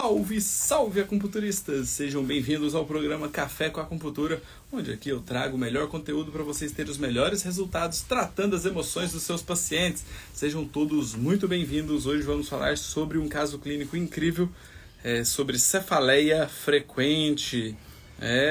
Salve, salve acupunturistas! Sejam bem-vindos ao programa Café com Acupuntura, onde aqui eu trago o melhor conteúdo para vocês terem os melhores resultados tratando as emoções dos seus pacientes. Sejam todos muito bem-vindos. Hoje vamos falar sobre um caso clínico incrível, sobre cefaleia frequente.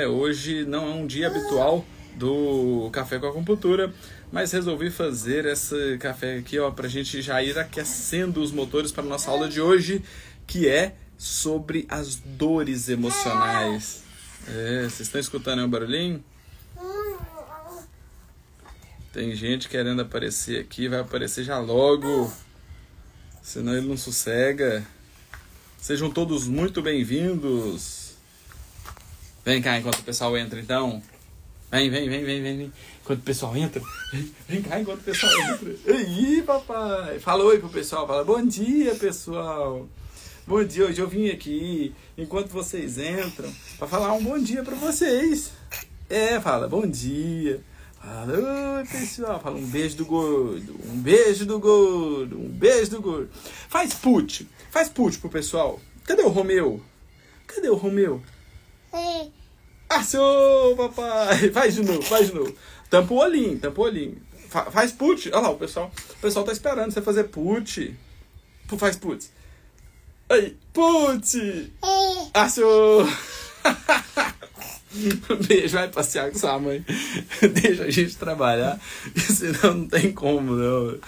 Hoje não é um dia habitual do Café com Acupuntura, mas resolvi fazer esse café aqui para a gente já ir aquecendo os motores para a nossa aula de hoje, que é sobre as dores emocionais. Vocês estão escutando o barulhinho? Tem gente querendo aparecer aqui, vai aparecer já logo, senão ele não sossega. Sejam todos muito bem-vindos. Vem cá enquanto o pessoal entra, então. Vem. Enquanto o pessoal entra. Vem cá enquanto o pessoal entra. Aí, papai. Fala oi pro pessoal. Fala bom dia, pessoal. Bom dia. Hoje eu vim aqui, enquanto vocês entram, para falar um bom dia para vocês. Fala bom dia. Fala oi, pessoal. Fala um beijo do gordo. Um beijo do gordo. Um beijo do gordo. Faz put. Faz put pro pessoal. Cadê o Romeu? Achou, papai! Faz de novo. Tampa o olhinho. Faz put. Olha lá, o pessoal tá esperando você fazer put. Faz put. Aí, put! Achou! Beijo, vai passear com sua mãe. Deixa a gente trabalhar, senão não tem como, não.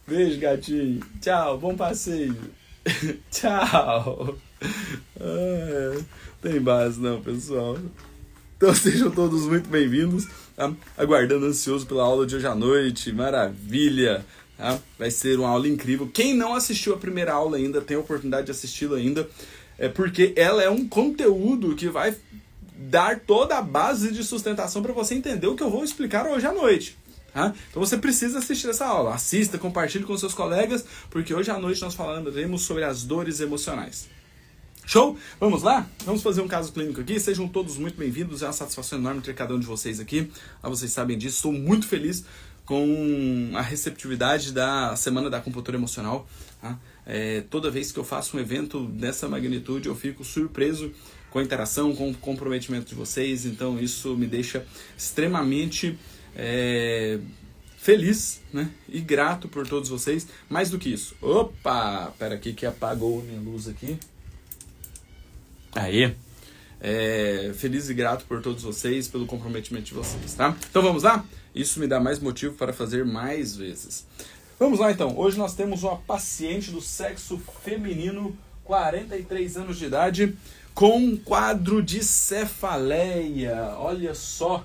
Beijo, gatinho. Tchau, bom passeio. Tchau. Tem base não, pessoal. Então sejam todos muito bem-vindos, tá? Aguardando ansioso pela aula de hoje à noite. Maravilha, tá? Vai ser uma aula incrível. Quem não assistiu a primeira aula ainda, tem a oportunidade de assisti-la ainda, porque ela é um conteúdo que vai dar toda a base de sustentação para você entender o que eu vou explicar hoje à noite. Tá? Então você precisa assistir essa aula. Assista, compartilhe com seus colegas, porque hoje à noite nós falaremos sobre as dores emocionais. Show? Vamos lá? Vamos fazer um caso clínico aqui. Sejam todos muito bem-vindos. É uma satisfação enorme ter cada um de vocês aqui. Vocês sabem disso. Estou muito feliz com a receptividade da Semana da Acupuntura Emocional. Tá? Toda vez que eu faço um evento dessa magnitude, eu fico surpreso com a interação, com o comprometimento de vocês. Então isso me deixa extremamente feliz, né? E grato por todos vocês. Mais do que isso. Opa! Pera aqui que apagou minha luz aqui. Aí, feliz e grato por todos vocês, pelo comprometimento de vocês, tá? Então vamos lá? Isso me dá mais motivo para fazer mais vezes. Vamos lá então, hoje nós temos uma paciente do sexo feminino, 43 anos de idade, com um quadro de cefaleia, olha só.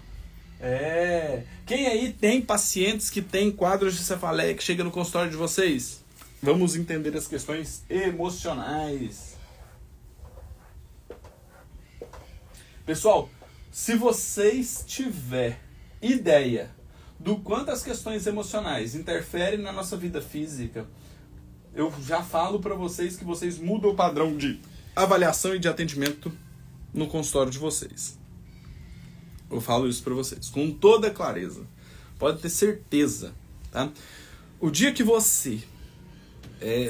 Quem aí tem pacientes que tem quadros de cefaleia que chega no consultório de vocês? Vamos entender as questões emocionais. Pessoal, se vocês tiverem ideia do quanto as questões emocionais interferem na nossa vida física, eu já falo para vocês que vocês mudam o padrão de avaliação e de atendimento no consultório de vocês. Eu falo isso para vocês com toda clareza. Pode ter certeza, tá? O dia que você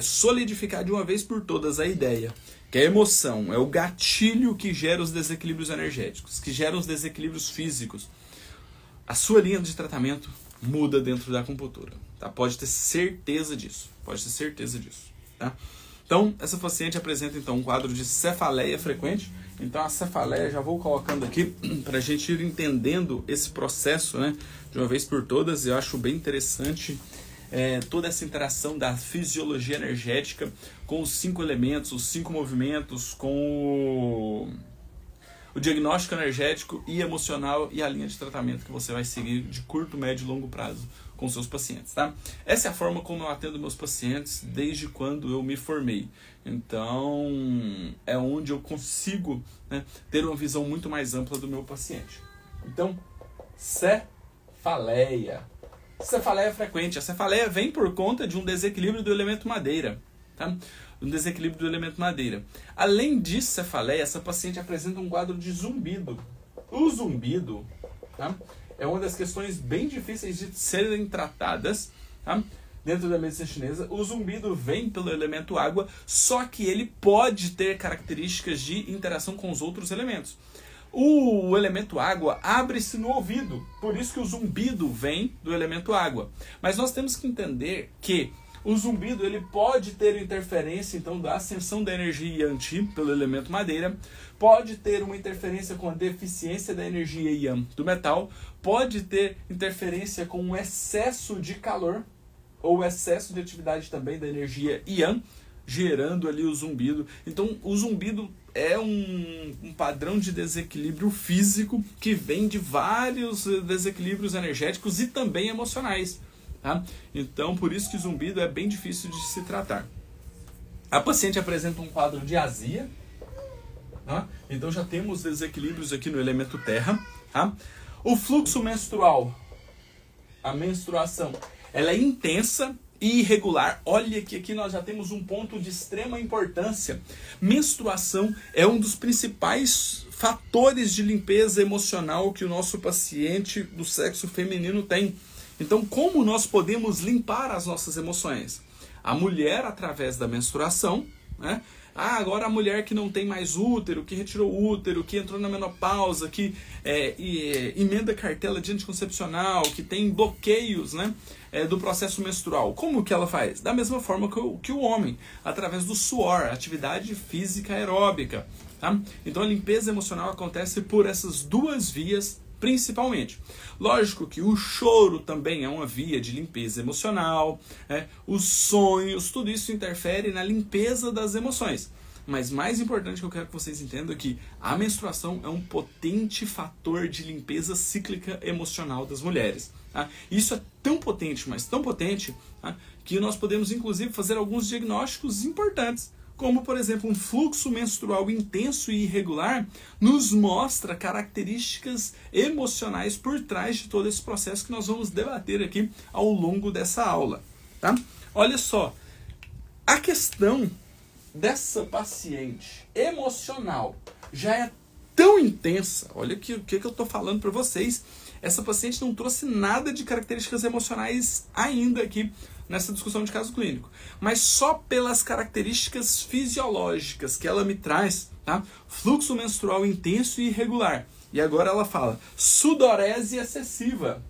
solidificar de uma vez por todas a ideia que a emoção é o gatilho que gera os desequilíbrios energéticos, que gera os desequilíbrios físicos, a sua linha de tratamento muda dentro da acupuntura. Tá? Pode ter certeza disso. Tá? Então, essa paciente apresenta então um quadro de cefaleia frequente. Então, a cefaleia, já vou colocando aqui para a gente ir entendendo esse processo, né, de uma vez por todas. Eu acho bem interessante toda essa interação da fisiologia energética com os 5 elementos, os 5 movimentos, com o diagnóstico energético e emocional e a linha de tratamento que você vai seguir de curto, médio e longo prazo com seus pacientes, tá? Essa é a forma como eu atendo meus pacientes desde quando eu me formei. Então, é onde eu consigo, né, ter uma visão muito mais ampla do meu paciente. Então, cefaleia. Cefaleia frequente. A cefaleia vem por conta de um desequilíbrio do elemento madeira. Tá? Um desequilíbrio do elemento madeira. Além de cefaleia, essa paciente apresenta um quadro de zumbido. O zumbido, tá, é uma das questões bem difíceis de serem tratadas, tá? dentro da medicina chinesa, o zumbido vem pelo elemento água, só que ele pode ter características de interação com os outros elementos. O elemento água abre-se no ouvido, por isso que o zumbido vem do elemento água. Mas nós temos que entender que o zumbido ele pode ter interferência então da ascensão da energia Yang pelo elemento madeira, pode ter uma interferência com a deficiência da energia Yang do metal, pode ter interferência com um excesso de calor ou excesso de atividade também da energia Yang, gerando ali o zumbido. Então o zumbido é um padrão de desequilíbrio físico que vem de vários desequilíbrios energéticos e também emocionais. Tá? Então, por isso que o zumbido é bem difícil de se tratar. A paciente apresenta um quadro de azia. Tá? Então, já temos desequilíbrios aqui no elemento terra. Tá? O fluxo menstrual, a menstruação, ela é intensa e irregular. Olha que aqui nós já temos um ponto de extrema importância. Menstruação é um dos principais fatores de limpeza emocional que o nosso paciente do sexo feminino tem. Então, como nós podemos limpar as nossas emoções? A mulher, através da menstruação, né? Agora a mulher que não tem mais útero, que retirou o útero, que entrou na menopausa, que emenda cartela de anticoncepcional, que tem bloqueios, né, do processo menstrual. Como que ela faz? Da mesma forma que o homem, através do suor, atividade física aeróbica. Tá? Então a limpeza emocional acontece por essas duas vias principalmente. Lógico que o choro também é uma via de limpeza emocional, os sonhos, tudo isso interfere na limpeza das emoções. Mas mais importante que eu quero que vocês entendam é que a menstruação é um potente fator de limpeza cíclica emocional das mulheres. Tá? Isso é tão potente, mas tão potente, tá, que nós podemos inclusive fazer alguns diagnósticos importantes, como, por exemplo, um fluxo menstrual intenso e irregular nos mostra características emocionais por trás de todo esse processo que nós vamos debater aqui ao longo dessa aula. Tá? Olha só, a questão dessa paciente emocional já é tão intensa. Olha o que eu estou falando para vocês. Essa paciente não trouxe nada de características emocionais ainda aqui nessa discussão de caso clínico. Mas só pelas características fisiológicas que ela me traz, tá? Fluxo menstrual intenso e irregular. E agora ela fala sudorese excessiva.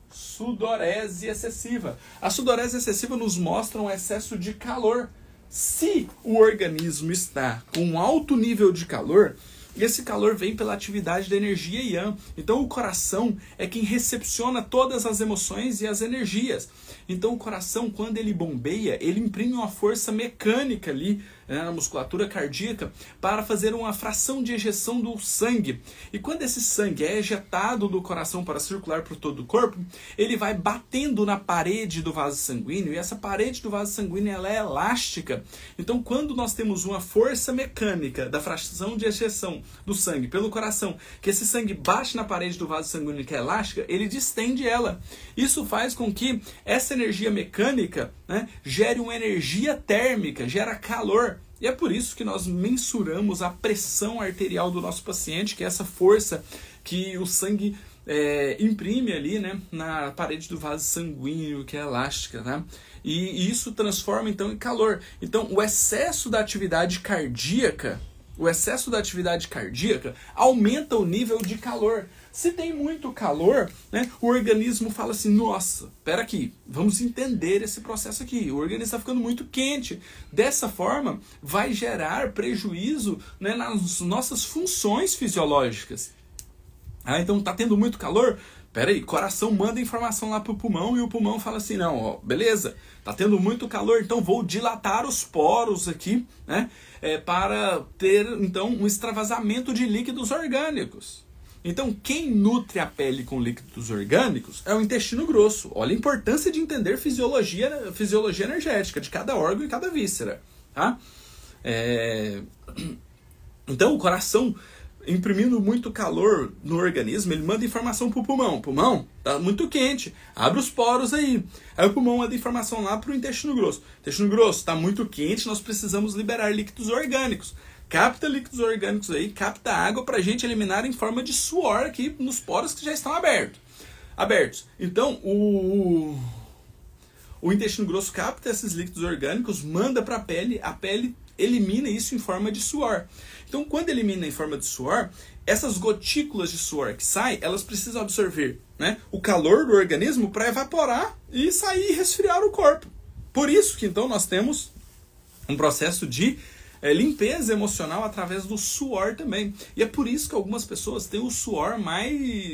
Sudorese excessiva. A sudorese excessiva nos mostra um excesso de calor. Se o organismo está com um alto nível de calor, esse calor vem pela atividade da energia Yang. Então o coração é quem recepciona todas as emoções e as energias. Então o coração, quando ele bombeia, ele imprime uma força mecânica ali, né, na musculatura cardíaca para fazer uma fração de ejeção do sangue. E quando esse sangue é ejetado do coração para circular por todo o corpo, ele vai batendo na parede do vaso sanguíneo, e essa parede do vaso sanguíneo ela é elástica. Então quando nós temos uma força mecânica da fração de ejeção do sangue pelo coração, que esse sangue bate na parede do vaso sanguíneo que é elástica, ele distende ela. Isso faz com que essa energia mecânica, né, gere uma energia térmica, gera calor. E é por isso que nós mensuramos a pressão arterial do nosso paciente, que é essa força que o sangue imprime ali, né, na parede do vaso sanguíneo, que é elástica, tá? E isso transforma então em calor. Então o excesso da atividade cardíaca, aumenta o nível de calor. Se tem muito calor, né, o organismo fala assim, nossa, espera aqui, vamos entender esse processo aqui. O organismo está ficando muito quente. Dessa forma, vai gerar prejuízo, né, nas nossas funções fisiológicas. Então, está tendo muito calor? Espera aí, o coração manda informação lá para o pulmão e o pulmão fala assim, não, ó, beleza, está tendo muito calor, então vou dilatar os poros aqui, né, para ter, então, um extravasamento de líquidos orgânicos. Então, quem nutre a pele com líquidos orgânicos é o intestino grosso. Olha a importância de entender fisiologia energética de cada órgão e cada víscera. Tá? Então, o coração, imprimindo muito calor no organismo, ele manda informação para o pulmão. Pulmão, tá muito quente, abre os poros aí. Aí o pulmão manda informação lá para o intestino grosso. Intestino grosso, está muito quente, nós precisamos liberar líquidos orgânicos. Capta líquidos orgânicos aí, capta água para a gente eliminar em forma de suor aqui nos poros que já estão abertos. Então, O intestino grosso capta esses líquidos orgânicos, manda para a pele elimina isso em forma de suor. Então, quando elimina em forma de suor, essas gotículas de suor que saem, elas precisam absorver, né, o calor do organismo para evaporar e sair e resfriar o corpo. Por isso que, então, nós temos um processo de limpeza emocional através do suor também. E é por isso que algumas pessoas têm o suor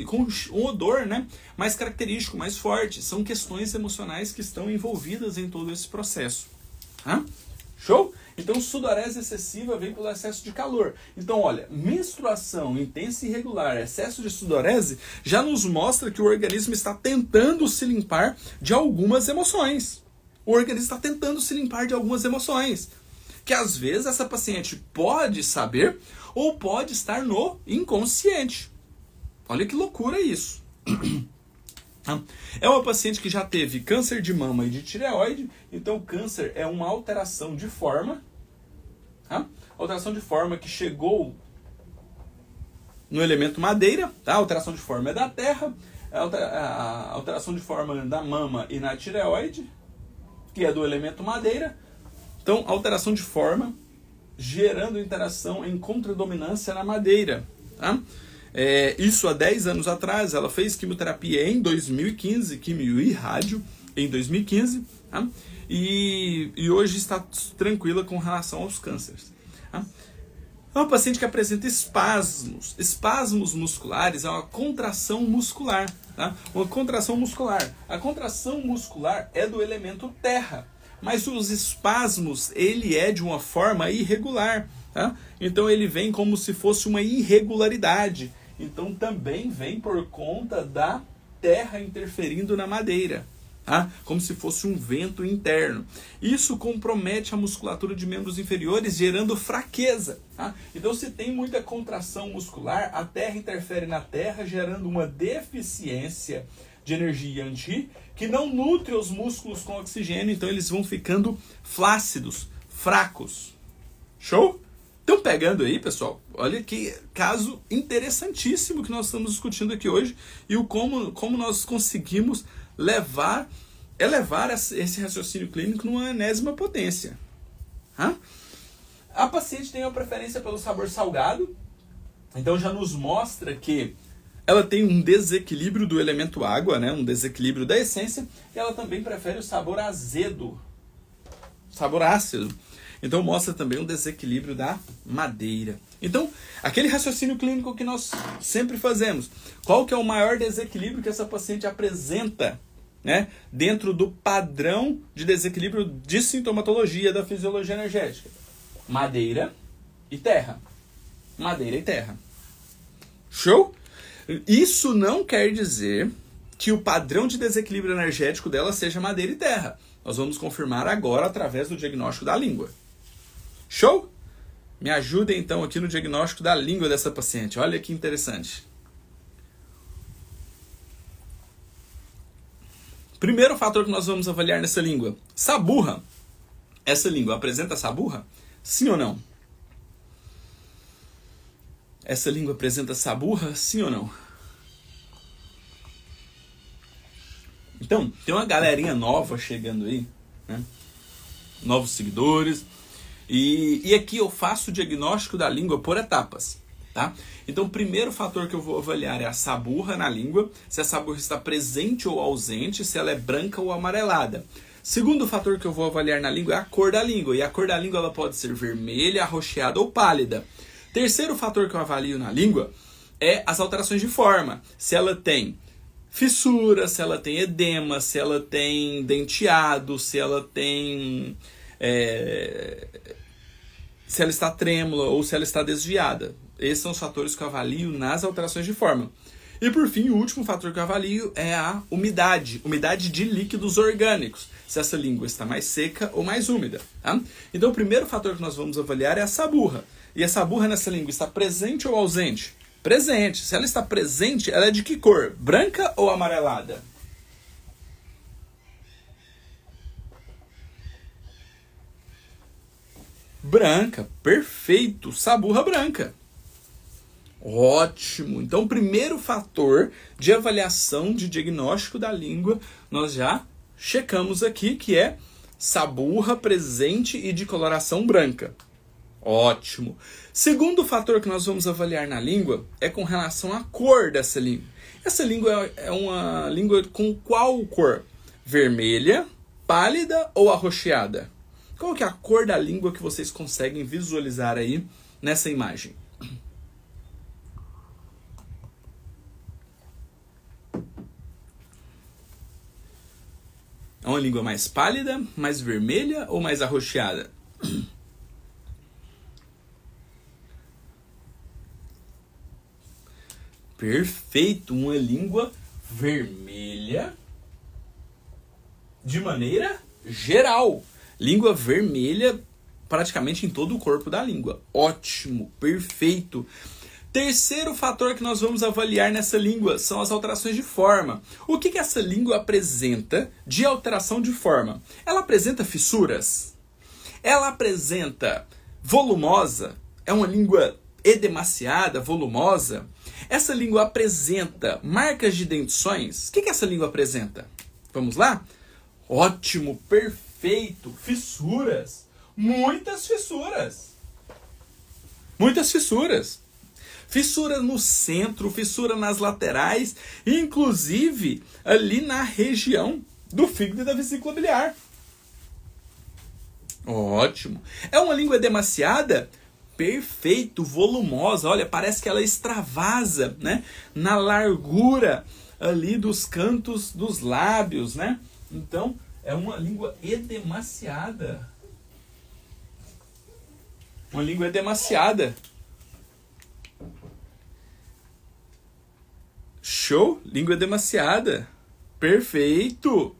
com um odor, né, mais característico, mais forte. São questões emocionais que estão envolvidas em todo esse processo. Show? Então, sudorese excessiva vem pelo excesso de calor. Então, olha, menstruação intensa e irregular, excesso de sudorese, já nos mostra que o organismo está tentando se limpar de algumas emoções. O organismo está tentando se limpar de algumas emoções. Que às vezes essa paciente pode saber ou pode estar no inconsciente. Olha que loucura isso. É uma paciente que já teve câncer de mama e de tireoide. Então o câncer é uma alteração de forma. Alteração de forma que chegou no elemento madeira. A alteração de forma é da terra. A alteração de forma da mama e na tireoide, que é do elemento madeira. Então, alteração de forma, gerando interação em contradominância na madeira. Isso há 10 anos atrás, ela fez quimioterapia em 2015, quimio e rádio em 2015, e hoje está tranquila com relação aos cânceres. É uma paciente que apresenta espasmos. Espasmos musculares é uma contração muscular. Uma contração muscular. A contração muscular é do elemento terra. Mas os espasmos, ele é de uma forma irregular. Então ele vem como se fosse uma irregularidade. Então também vem por conta da terra interferindo na madeira. Como se fosse um vento interno. Isso compromete a musculatura de membros inferiores, gerando fraqueza. Então, se tem muita contração muscular, a terra interfere na terra, gerando uma deficiência de energia Yang, que não nutre os músculos com oxigênio, então eles vão ficando flácidos, fracos. Show? Estão pegando aí, pessoal? Olha que caso interessantíssimo que nós estamos discutindo aqui hoje e como nós conseguimos elevar esse raciocínio clínico numa enésima potência. A paciente tem uma preferência pelo sabor salgado, então já nos mostra que ela tem um desequilíbrio do elemento água, né? Um desequilíbrio da essência, e ela também prefere o sabor azedo, sabor ácido. Então mostra também um desequilíbrio da madeira. Então, aquele raciocínio clínico que nós sempre fazemos. Qual que é o maior desequilíbrio que essa paciente apresenta, né, dentro do padrão de desequilíbrio de sintomatologia da fisiologia energética? Madeira e terra. Madeira e terra. Show? Isso não quer dizer que o padrão de desequilíbrio energético dela seja madeira e terra. Nós vamos confirmar agora através do diagnóstico da língua. Show? Me ajudem então aqui no diagnóstico da língua dessa paciente. Olha que interessante. Primeiro fator que nós vamos avaliar nessa língua. Saburra. Essa língua apresenta saburra? Sim ou não? Essa língua apresenta saburra? Sim ou não? Então, tem uma galerinha nova chegando aí, né? Novos seguidores. E aqui eu faço o diagnóstico da língua por etapas, tá? Então, o primeiro fator que eu vou avaliar é a saburra na língua, se a saburra está presente ou ausente, se ela é branca ou amarelada. Segundo fator que eu vou avaliar na língua é a cor da língua, e a cor da língua ela pode ser vermelha, arroxeada ou pálida. Terceiro fator que eu avalio na língua é as alterações de forma, se ela tem fissura, se ela tem edema, se ela tem denteado, se ela tem... se ela está trêmula ou se ela está desviada. Esses são os fatores que eu avalio nas alterações de forma. E por fim, o último fator que eu avalio é a umidade. Umidade de líquidos orgânicos. Se essa língua está mais seca ou mais úmida. Tá? Então o primeiro fator que nós vamos avaliar é a saburra. E a saburra nessa língua está presente ou ausente? Presente. Se ela está presente, ela é de que cor? Branca ou amarelada? Branca. Perfeito. Saburra branca. Ótimo. Então, o primeiro fator de avaliação de diagnóstico da língua nós já checamos aqui que é saburra, presente e de coloração branca. Ótimo. Segundo fator que nós vamos avaliar na língua é com relação à cor dessa língua. Essa língua é uma língua com qual cor? Vermelha, pálida ou arroxeada? Qual que é a cor da língua que vocês conseguem visualizar aí nessa imagem? É uma língua mais pálida, mais vermelha ou mais arroxeada? Perfeito, uma língua vermelha de maneira geral. Língua vermelha praticamente em todo o corpo da língua. Ótimo, perfeito. Terceiro fator que nós vamos avaliar nessa língua são as alterações de forma. O que essa língua apresenta de alteração de forma? Ela apresenta fissuras? Ela apresenta volumosa? É uma língua edemaciada, volumosa? Essa língua apresenta marcas de dentições? O que essa língua apresenta? Vamos lá? Ótimo, perfeito. Fissuras. Muitas fissuras. Muitas fissuras. Fissura no centro, fissura nas laterais, inclusive ali na região do fígado e da vesícula biliar. Ótimo. É uma língua edemaciada? Perfeito, volumosa. Olha, parece que ela extravasa, né? Na largura ali dos cantos dos lábios, né? Então, é uma língua edemaciada. Uma língua edemaciada. Show? Língua edemaciada. Perfeito.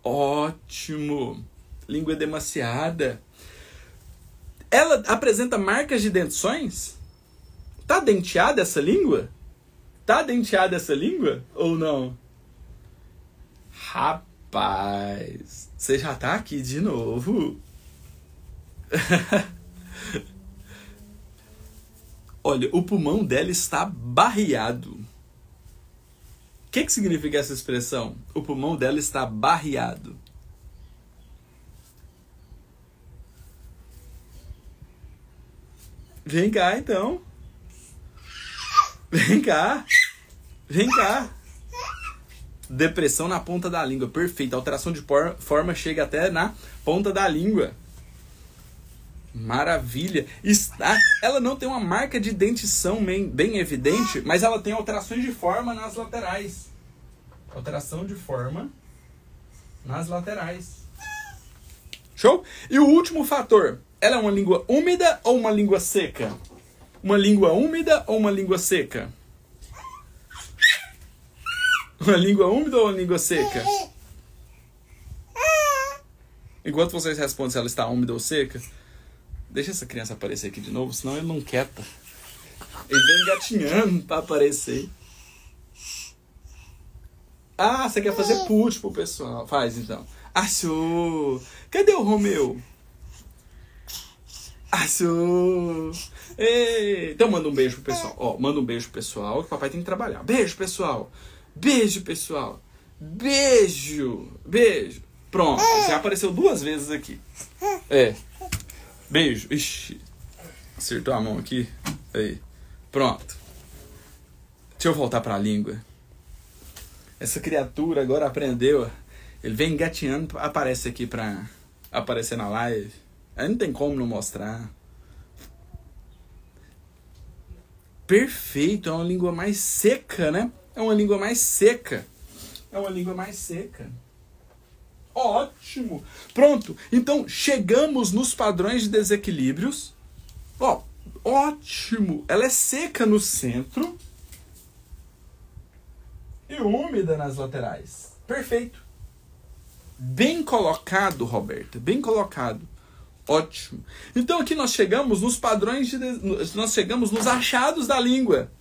Ótimo. Língua edemaciada. Ela apresenta marcas de dentições? Tá denteada essa língua? Tá denteada essa língua ou não? Rapaz, você já tá aqui de novo. Olha, o pulmão dela está barreado. O que significa essa expressão? O pulmão dela está barreado. Vem cá, então. Vem cá. Vem cá. Depressão na ponta da língua. Perfeito. A alteração de forma chega até na ponta da língua. Maravilha. Ela não tem uma marca de dentição bem evidente, mas ela tem alterações de forma nas laterais. Alteração de forma nas laterais. Show? E o último fator. Ela é uma língua úmida ou uma língua seca? Uma língua úmida ou uma língua seca? Uma língua úmida ou uma língua seca? Enquanto vocês respondem se ela está úmida ou seca, deixa essa criança aparecer aqui de novo, senão ele não quieta. Ele vem engatinhando para aparecer. Ah, você quer fazer put pro pessoal. Faz então. Achou. Cadê o Romeu? Achou. Ei. Então manda um beijo pro pessoal. Ó, manda um beijo pro pessoal, que o papai tem que trabalhar. Beijo, pessoal. Beijo, pessoal. Beijo. Beijo. Pronto, já apareceu 2 vezes aqui. É. Beijo. Ixi. Acertou a mão aqui. Aí. Pronto. Deixa eu voltar pra língua. Essa criatura agora aprendeu. Ele vem engatinhando, aparece aqui pra aparecer na live. Aí não tem como não mostrar. Perfeito, é uma língua mais seca, né? É uma língua mais seca. É uma língua mais seca. Ótimo! Pronto, então chegamos nos padrões de desequilíbrios. Ó, ótimo! Ela é seca no centro e úmida nas laterais. Perfeito. Bem colocado, Roberta. Bem colocado. Ótimo. Então aqui nós chegamos nos padrões nós chegamos nos achados da língua.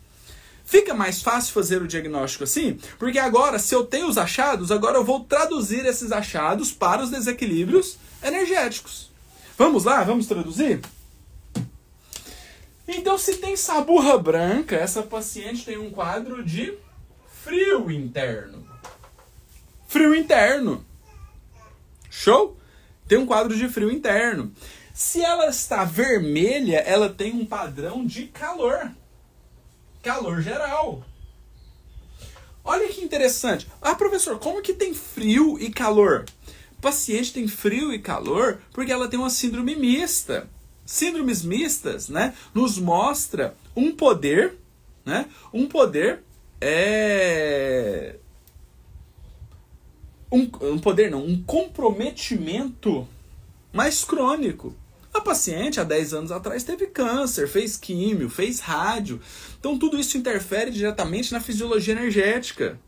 Fica mais fácil fazer o diagnóstico assim, porque agora, se eu tenho os achados, agora eu vou traduzir esses achados para os desequilíbrios energéticos. Vamos lá? Vamos traduzir? Então, se tem saburra branca, essa paciente tem um quadro de frio interno. Frio interno. Show? Tem um quadro de frio interno. Se ela está vermelha, ela tem um padrão de calor. Calor geral. Olha que interessante. Ah, professor, como que tem frio e calor? O paciente tem frio e calor porque ela tem uma síndrome mista. Síndromes mistas, né, nos mostra um poder, né, um comprometimento mais crônico. A paciente, há 10 anos atrás, teve câncer, fez químio, fez rádio. Então, tudo isso interfere diretamente na fisiologia energética.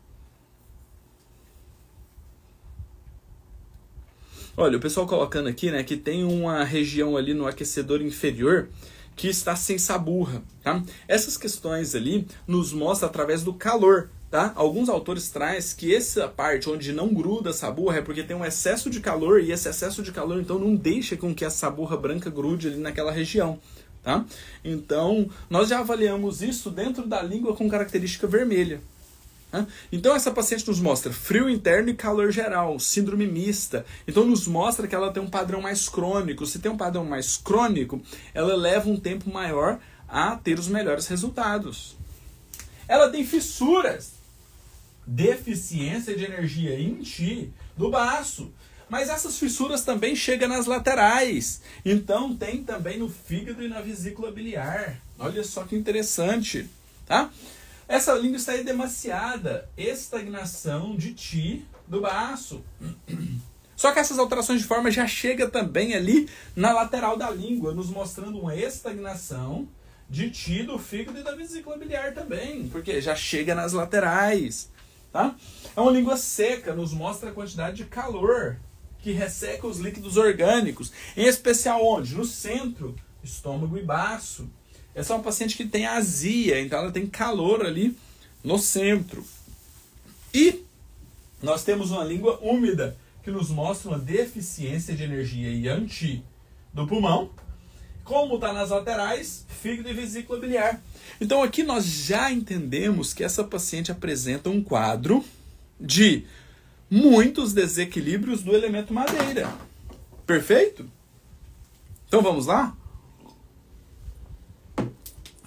Olha, o pessoal colocando aqui, né, que tem uma região ali no aquecedor inferior que está sem saburra, tá? Essas questões ali nos mostram através do calor, tá? Alguns autores trazem que essa parte onde não gruda a saburra é porque tem um excesso de calor e esse excesso de calor então não deixa com que a saburra branca grude ali naquela região, tá? Então, nós já avaliamos isso dentro da língua com característica vermelha. Tá? Então, essa paciente nos mostra frio interno e calor geral, síndrome mista. Então, nos mostra que ela tem um padrão mais crônico. Se tem um padrão mais crônico, ela leva um tempo maior a ter os melhores resultados. Ela tem fissuras, deficiência de energia em ti do baço. Mas essas fissuras também chegam nas laterais. Então, tem também no fígado e na vesícula biliar. Olha só que interessante, tá? Essa língua está edemaciada, estagnação de ti do baço. Só que essas alterações de forma já chegam também ali na lateral da língua, nos mostrando uma estagnação de ti do fígado e da vesícula biliar também, porque já chega nas laterais. Tá? É uma língua seca, nos mostra a quantidade de calor que resseca os líquidos orgânicos, em especial onde? No centro, estômago e baço. Essa é uma paciente que tem azia, então ela tem calor ali no centro. E nós temos uma língua úmida, que nos mostra uma deficiência de energia yang qi do pulmão. Como está nas laterais, fígado e vesícula biliar. Então aqui nós já entendemos que essa paciente apresenta um quadro de muitos desequilíbrios do elemento madeira. Perfeito? Então vamos lá?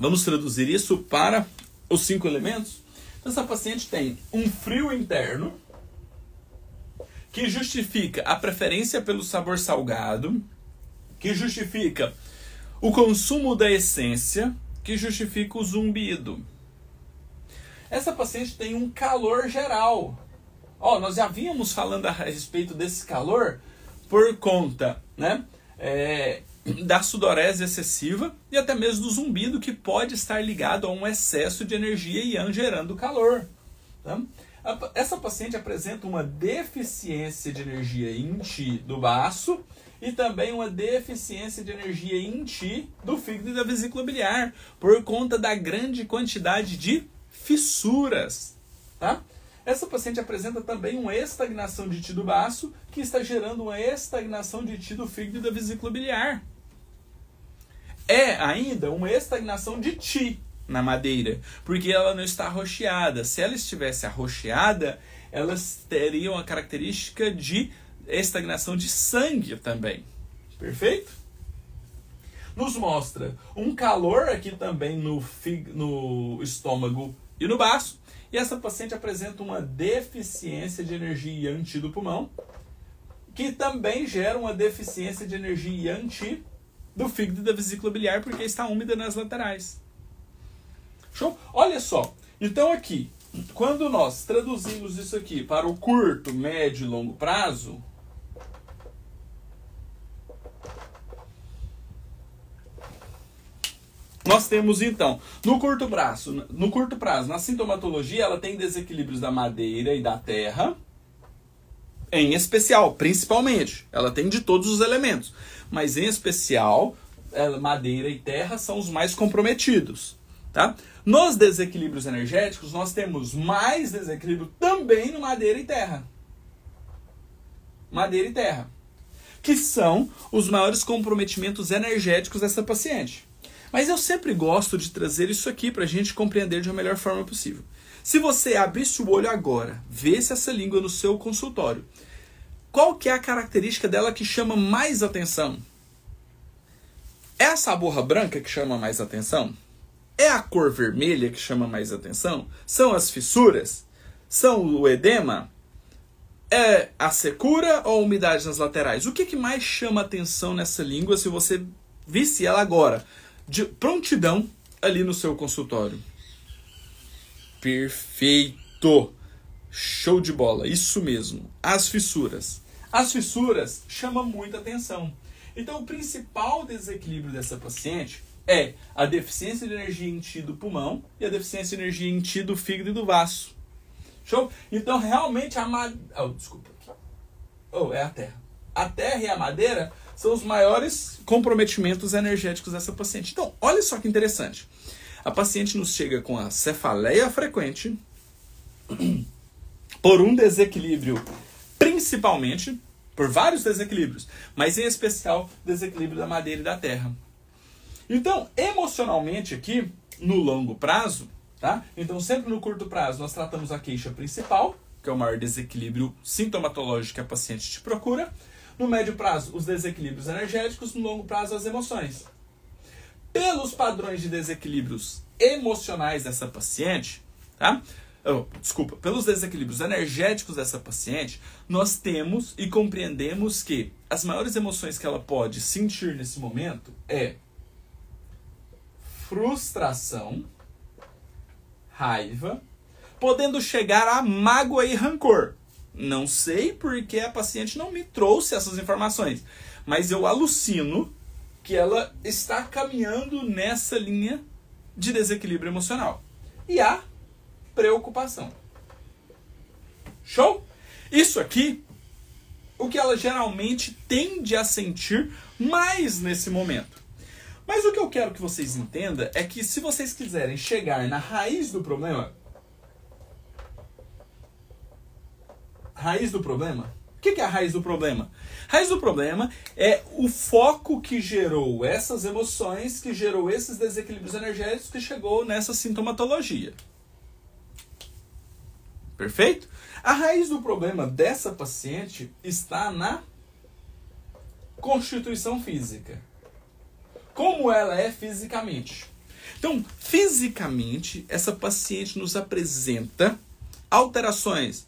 Vamos traduzir isso para os 5 elementos? Então, essa paciente tem um frio interno, que justifica a preferência pelo sabor salgado, que justifica o consumo da essência, que justifica o zumbido. Essa paciente tem um calor geral. Nós já vínhamos falando a respeito desse calor por conta, né, da sudorese excessiva e até mesmo do zumbido, que pode estar ligado a um excesso de energia yang gerando calor. Tá? Essa paciente apresenta uma deficiência de energia yin qi do baço e também uma deficiência de energia yin qi do fígado e da vesícula biliar, por conta da grande quantidade de fissuras. Tá? Essa paciente apresenta também uma estagnação de ti do baço, que está gerando uma estagnação de ti do fígado e da vesícula biliar. É ainda uma estagnação de ti na madeira, porque ela não está arroxeada. Se ela estivesse arroxeada, elas teriam a característica de estagnação de sangue também. Perfeito? Nos mostra um calor aqui também no estômago e no baço. E essa paciente apresenta uma deficiência de energia yang qi do pulmão, que também gera uma deficiência de energia yang qi do fígado e da vesícula biliar, porque está úmida nas laterais. Show? Olha só. Então aqui, quando nós traduzimos isso aqui para o curto, médio e longo prazo, nós temos então, no curto prazo, na sintomatologia, ela tem desequilíbrios da madeira e da terra, em especial, principalmente, ela tem de todos os elementos, mas em especial, madeira e terra são os mais comprometidos. Tá? Nos desequilíbrios energéticos, nós temos mais desequilíbrio também no madeira e terra. Madeira e terra, que são os maiores comprometimentos energéticos dessa paciente. Mas eu sempre gosto de trazer isso aqui para a gente compreender de uma melhor forma possível. Se você abrisse o olho agora, visse essa língua no seu consultório, qual que é a característica dela que chama mais atenção? É a saborra branca que chama mais atenção? É a cor vermelha que chama mais atenção? São as fissuras? São o edema? É a secura ou a umidade nas laterais? O que mais chama atenção nessa língua se você visse ela agora, de prontidão, ali no seu consultório? Perfeito! Show de bola, isso mesmo. As fissuras. As fissuras chamam muita atenção. Então, o principal desequilíbrio dessa paciente é a deficiência de energia em ti do pulmão e a deficiência de energia em ti do fígado e do vaso. Show? Então, realmente, é a terra. A terra e a madeira são os maiores comprometimentos energéticos dessa paciente. Então, olha só que interessante. A paciente nos chega com a cefaleia frequente por um desequilíbrio, principalmente, por vários desequilíbrios, mas em especial desequilíbrio da madeira e da terra. Então, emocionalmente aqui, no longo prazo, tá? Então, sempre no curto prazo, nós tratamos a queixa principal, que é o maior desequilíbrio sintomatológico que a paciente te procura. No médio prazo, os desequilíbrios energéticos. No longo prazo, as emoções. Pelos padrões de desequilíbrios emocionais dessa paciente, tá? Pelos desequilíbrios energéticos dessa paciente, nós temos e compreendemos que as maiores emoções que ela pode sentir nesse momento é frustração, raiva, podendo chegar a mágoa e rancor. Não sei porque a paciente não me trouxe essas informações, mas eu alucino que ela está caminhando nessa linha de desequilíbrio emocional. E a preocupação. Show? Isso aqui, o que ela geralmente tende a sentir mais nesse momento. Mas o que eu quero que vocês entendam é que se vocês quiserem chegar na raiz do problema... O que é a raiz do problema? A raiz do problema é o foco que gerou essas emoções, que gerou esses desequilíbrios energéticos, que chegou nessa sintomatologia. Perfeito? A raiz do problema dessa paciente está na constituição física. Como ela é fisicamente. Então, fisicamente, essa paciente nos apresenta alterações,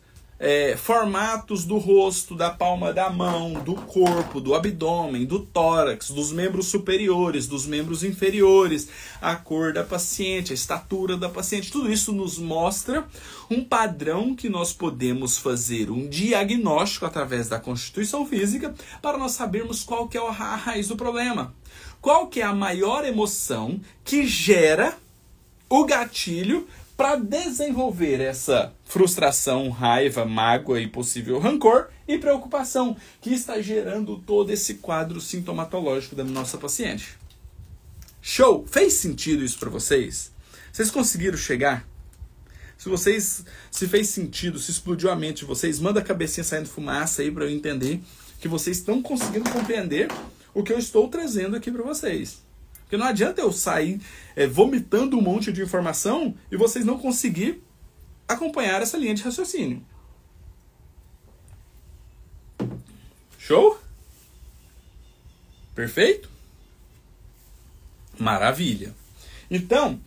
formatos do rosto, da palma da mão, do corpo, do abdômen, do tórax, dos membros superiores, dos membros inferiores, a cor da paciente, a estatura da paciente. Tudo isso nos mostra um padrão que nós podemos fazer um diagnóstico através da constituição física para nós sabermos qual que é a raiz do problema. Qual que é a maior emoção que gera o gatilho para desenvolver essa frustração, raiva, mágoa e possível rancor e preocupação que está gerando todo esse quadro sintomatológico da nossa paciente. Show? Fez sentido isso para vocês? Vocês conseguiram chegar? Se fez sentido, se explodiu a mente de vocês, manda a cabecinha saindo fumaça aí para eu entender que vocês estão conseguindo compreender o que eu estou trazendo aqui para vocês. Porque não adianta eu sair vomitando um monte de informação e vocês não conseguirem acompanhar essa linha de raciocínio. Show? Perfeito? Maravilha. Então,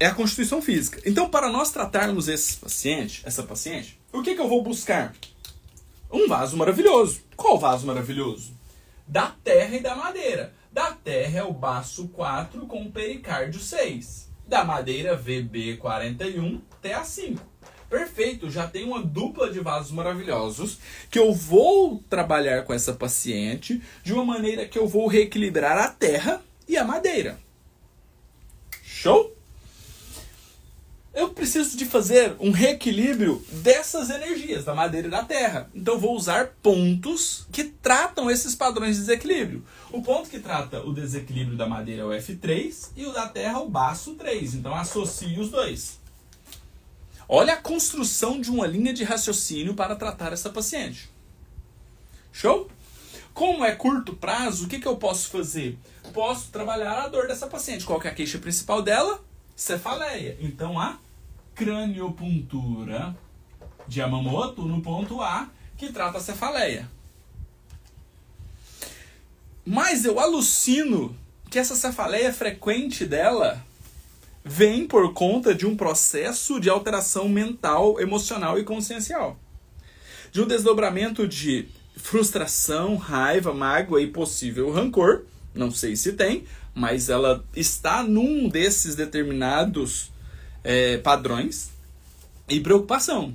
é a constituição física. Então, para nós tratarmos essa paciente, o que eu vou buscar? Um vaso maravilhoso. Qual vaso maravilhoso? Da terra e da madeira. Da terra é o baço 4 com o pericárdio 6. Da madeira, VB41 TA5. Perfeito, já tem uma dupla de vasos maravilhosos que eu vou trabalhar com essa paciente de uma maneira que eu vou reequilibrar a terra e a madeira. Show? Eu preciso de fazer um reequilíbrio dessas energias, da madeira e da terra. Então eu vou usar pontos que tratam esses padrões de desequilíbrio. O ponto que trata o desequilíbrio da madeira é o F3 e o da terra é o baço 3. Então associe os dois. Olha a construção de uma linha de raciocínio para tratar essa paciente. Show? Como é curto prazo, o que eu posso fazer? Posso trabalhar a dor dessa paciente. Qual que é a queixa principal dela? Cefaleia. Então a craniopuntura de Yamamoto no ponto A, que trata a cefaleia. Mas eu alucino que essa cefaleia frequente dela vem por conta de um processo de alteração mental, emocional e consciencial. De um desdobramento de frustração, raiva, mágoa e possível rancor. Não sei se tem, mas ela está num desses determinados padrões e preocupação.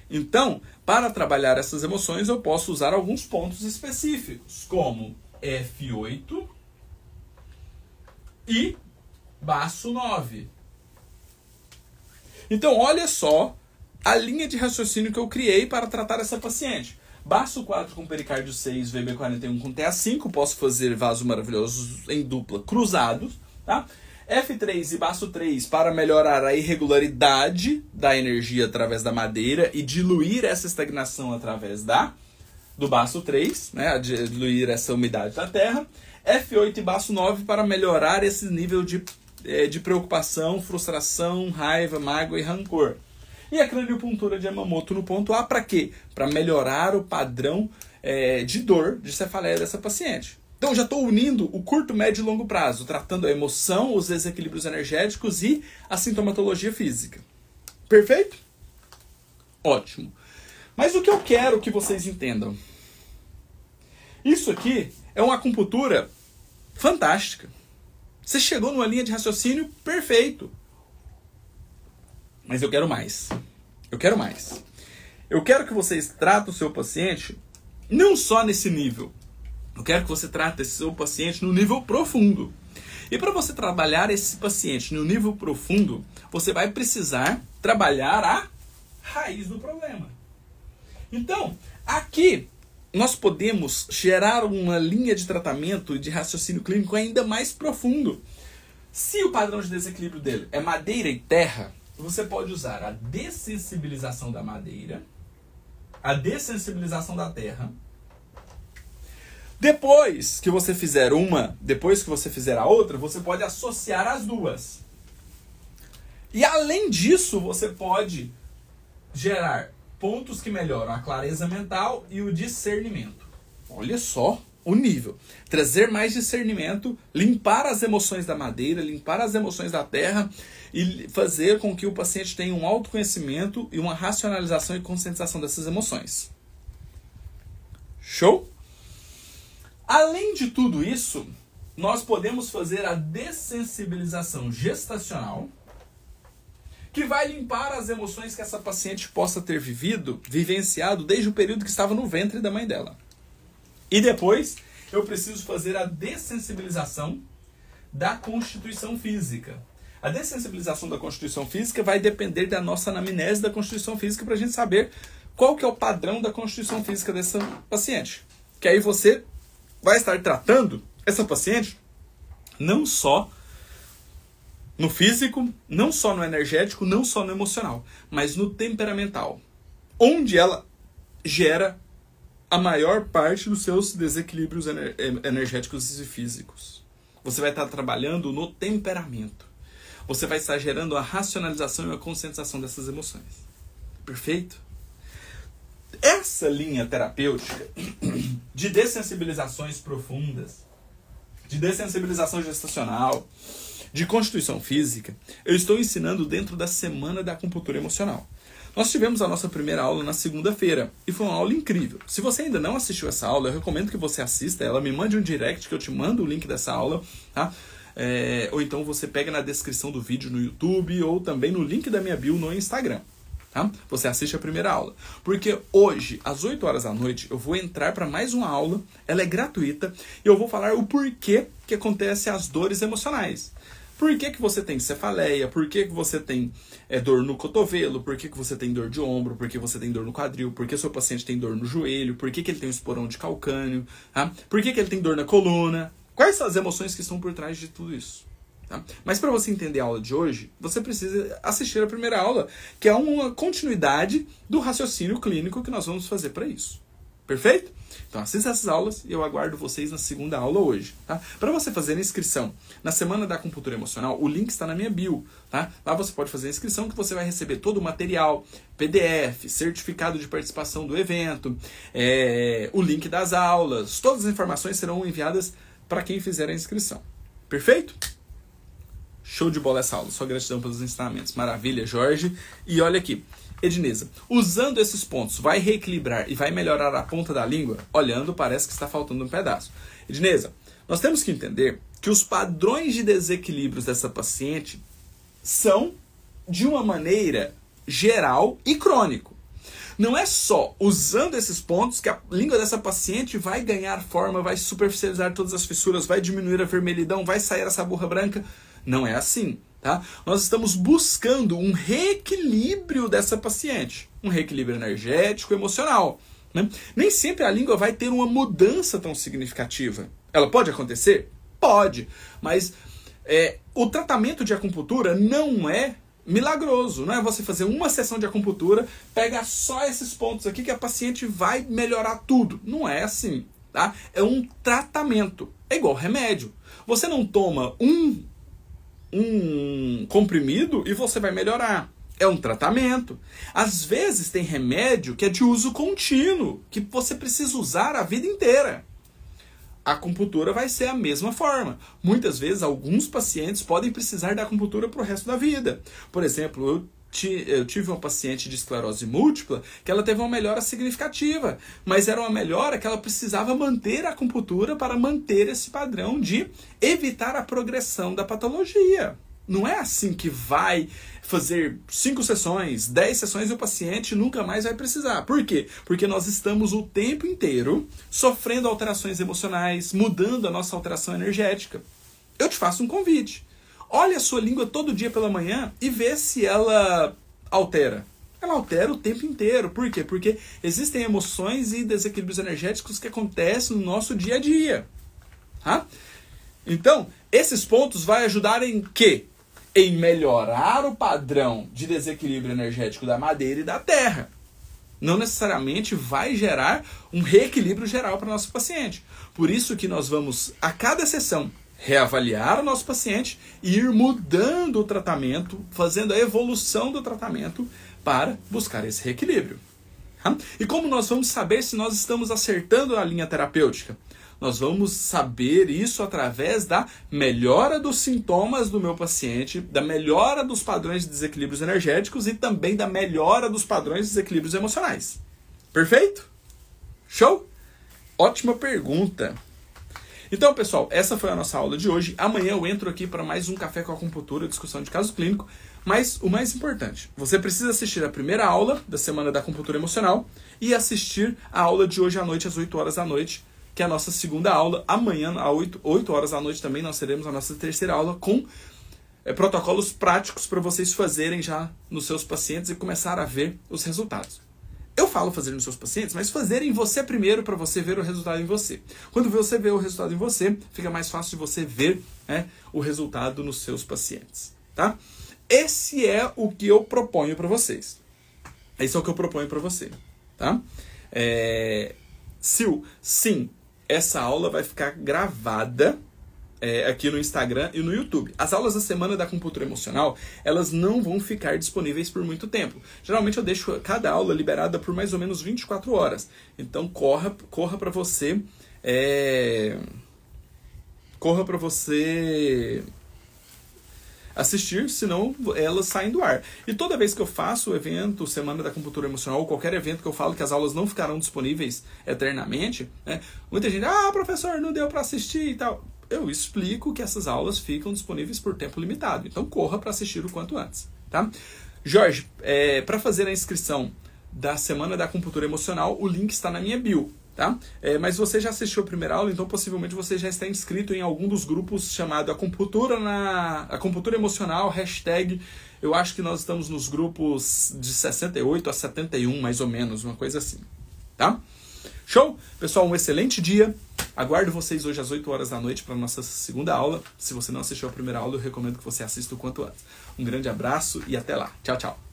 Então, para trabalhar essas emoções, eu posso usar alguns pontos específicos, como F8 e baço 9. Então, olha só a linha de raciocínio que eu criei para tratar essa paciente. Baço 4 com pericárdio 6, VB41 com TA5, posso fazer vasos maravilhosos em dupla cruzados, tá? F3 e baço 3 para melhorar a irregularidade da energia através da madeira e diluir essa estagnação através do baço 3, né? Diluir essa umidade da terra. F8 e baço 9 para melhorar esse nível de preocupação, frustração, raiva, mágoa e rancor. E a craniopuntura de Yamamoto no ponto A para quê? Para melhorar o padrão de dor, de cefaleia dessa paciente. Então já estou unindo o curto, médio e longo prazo, tratando a emoção, os desequilíbrios energéticos e a sintomatologia física. Perfeito? Ótimo. Mas o que eu quero que vocês entendam? Isso aqui é uma acupuntura fantástica. Você chegou numa linha de raciocínio perfeito. Mas eu quero mais. Eu quero mais. Eu quero que vocês tratem o seu paciente não só nesse nível. Eu quero que você trate esse seu paciente no nível profundo. E para você trabalhar esse paciente no nível profundo, você vai precisar trabalhar a raiz do problema. Então, aqui nós podemos gerar uma linha de tratamento de raciocínio clínico ainda mais profundo. Se o padrão de desequilíbrio dele é madeira e terra, você pode usar a dessensibilização da madeira, a dessensibilização da terra. Depois que você fizer uma, depois que você fizer a outra, você pode associar as duas. E além disso, você pode gerar pontos que melhoram a clareza mental e o discernimento. Olha só o nível. Trazer mais discernimento, limpar as emoções da madeira, limpar as emoções da terra e fazer com que o paciente tenha um autoconhecimento e uma racionalização e conscientização dessas emoções. Show? Além de tudo isso, nós podemos fazer a dessensibilização gestacional, que vai limpar as emoções que essa paciente possa ter vivenciado desde o período que estava no ventre da mãe dela. E depois, eu preciso fazer a dessensibilização da constituição física. A dessensibilização da constituição física vai depender da nossa anamnese da constituição física para a gente saber qual que é o padrão da constituição física dessa paciente. Que aí você vai estar tratando essa paciente não só no físico, não só no energético, não só no emocional, mas no temperamental, onde ela gera a maior parte dos seus desequilíbrios energéticos e físicos. Você vai estar trabalhando no temperamento. Você vai estar gerando a racionalização e a conscientização dessas emoções. Perfeito? Essa linha terapêutica de dessensibilizações profundas, de dessensibilização gestacional, de constituição física, eu estou ensinando dentro da Semana da Acupuntura Emocional. Nós tivemos a nossa primeira aula na segunda-feira e foi uma aula incrível. Se você ainda não assistiu essa aula, eu recomendo que você assista ela, me mande um direct que eu te mando o link dessa aula, tá? Ou então você pega na descrição do vídeo no YouTube ou também no link da minha bio no Instagram. Tá? Você assiste a primeira aula. Porque hoje, às 8 horas da noite, eu vou entrar para mais uma aula, ela é gratuita, e eu vou falar o porquê que acontecem as dores emocionais. Por que que você tem cefaleia? Por que que você tem dor no cotovelo? Por que que você tem dor de ombro? Por que você tem dor no quadril? Por que seu paciente tem dor no joelho? Por que que ele tem um esporão de calcânio? Tá? Por que que ele tem dor na coluna? Quais são as emoções que estão por trás de tudo isso? Tá? Mas para você entender a aula de hoje, você precisa assistir a primeira aula, que é uma continuidade do raciocínio clínico que nós vamos fazer para isso. Perfeito? Então assista essas aulas e eu aguardo vocês na segunda aula hoje, tá? Para você fazer a inscrição na Semana da Acupuntura Emocional, o link está na minha bio, tá? Lá você pode fazer a inscrição que você vai receber todo o material, PDF, certificado de participação do evento, o link das aulas, todas as informações serão enviadas para quem fizer a inscrição. Perfeito? Show de bola essa aula, só gratidão pelos ensinamentos. Maravilha, Jorge. E olha aqui. Edneza, usando esses pontos, vai reequilibrar e vai melhorar a ponta da língua? Olhando, parece que está faltando um pedaço. Edneza, nós temos que entender que os padrões de desequilíbrios dessa paciente são de uma maneira geral e crônico. Não é só usando esses pontos que a língua dessa paciente vai ganhar forma, vai superficializar todas as fissuras, vai diminuir a vermelhidão, vai sair essa borra branca. Não é assim. Tá? Nós estamos buscando um reequilíbrio dessa paciente, um reequilíbrio energético, emocional. Né? Nem sempre a língua vai ter uma mudança tão significativa. Ela pode acontecer? Pode, mas o tratamento de acupuntura não é milagroso. Não é você fazer uma sessão de acupuntura, pegar só esses pontos aqui que a paciente vai melhorar tudo. Não é assim. Tá? É um tratamento. É igual remédio. Você não toma um comprimido e você vai melhorar. É um tratamento. Às vezes tem remédio que é de uso contínuo, que você precisa usar a vida inteira. A acupuntura vai ser a mesma forma. Muitas vezes alguns pacientes podem precisar da acupuntura para o resto da vida. Por exemplo, eu tive uma paciente de esclerose múltipla que ela teve uma melhora significativa, mas era uma melhora que ela precisava manter a acupuntura para manter esse padrão de evitar a progressão da patologia. Não é assim que vai fazer 5 sessões, 10 sessões e o paciente nunca mais vai precisar. Por quê? Porque nós estamos o tempo inteiro sofrendo alterações emocionais, mudando a nossa alteração energética. Eu te faço um convite. Olha a sua língua todo dia pela manhã e vê se ela altera. Ela altera o tempo inteiro. Por quê? Porque existem emoções e desequilíbrios energéticos que acontecem no nosso dia a dia. Tá? Então, esses pontos vão ajudar em quê? Em melhorar o padrão de desequilíbrio energético da madeira e da terra. Não necessariamente vai gerar um reequilíbrio geral para o nosso paciente. Por isso que nós vamos, a cada sessão, reavaliar o nosso paciente e ir mudando o tratamento, fazendo a evolução do tratamento para buscar esse reequilíbrio. E como nós vamos saber se nós estamos acertando a linha terapêutica? Nós vamos saber isso através da melhora dos sintomas do meu paciente, da melhora dos padrões de desequilíbrios energéticos e também da melhora dos padrões de desequilíbrios emocionais. Perfeito? Show? Ótima pergunta. Então, pessoal, essa foi a nossa aula de hoje. Amanhã eu entro aqui para mais um Café com Acupuntura, discussão de caso clínico. Mas o mais importante, você precisa assistir a primeira aula da Semana da Acupuntura Emocional e assistir a aula de hoje à noite, às 8 horas da noite, que é a nossa segunda aula. Amanhã, às 8 horas da noite também, nós teremos a nossa terceira aula com protocolos práticos para vocês fazerem já nos seus pacientes e começar a ver os resultados. Eu falo fazer nos seus pacientes, mas fazer em você primeiro para você ver o resultado em você. Quando você vê o resultado em você, fica mais fácil de você ver o resultado nos seus pacientes. Tá? Esse é o que eu proponho para vocês. Esse é o que eu proponho para você. Tá? Sim, essa aula vai ficar gravada aqui no Instagram e no YouTube. As aulas da Semana da Acupuntura Emocional, elas não vão ficar disponíveis por muito tempo. Geralmente eu deixo cada aula liberada por mais ou menos 24 horas. Então corra para você assistir, senão elas saem do ar. E toda vez que eu faço o evento Semana da Acupuntura Emocional, ou qualquer evento que eu falo que as aulas não ficarão disponíveis eternamente, muita gente, professor, não deu para assistir e tal. Eu explico que essas aulas ficam disponíveis por tempo limitado. Então corra para assistir o quanto antes. Tá? Jorge, para fazer a inscrição da Semana da Acupuntura Emocional, o link está na minha bio. Tá? Mas você já assistiu a primeira aula, então possivelmente você já está inscrito em algum dos grupos chamado Acupuntura Emocional, hashtag. Eu acho que nós estamos nos grupos de 68 a 71, mais ou menos, uma coisa assim. Tá? Show? Pessoal, um excelente dia. Aguardo vocês hoje às 8 horas da noite para a nossa segunda aula. Se você não assistiu a primeira aula, eu recomendo que você assista o quanto antes. Um grande abraço e até lá. Tchau, tchau.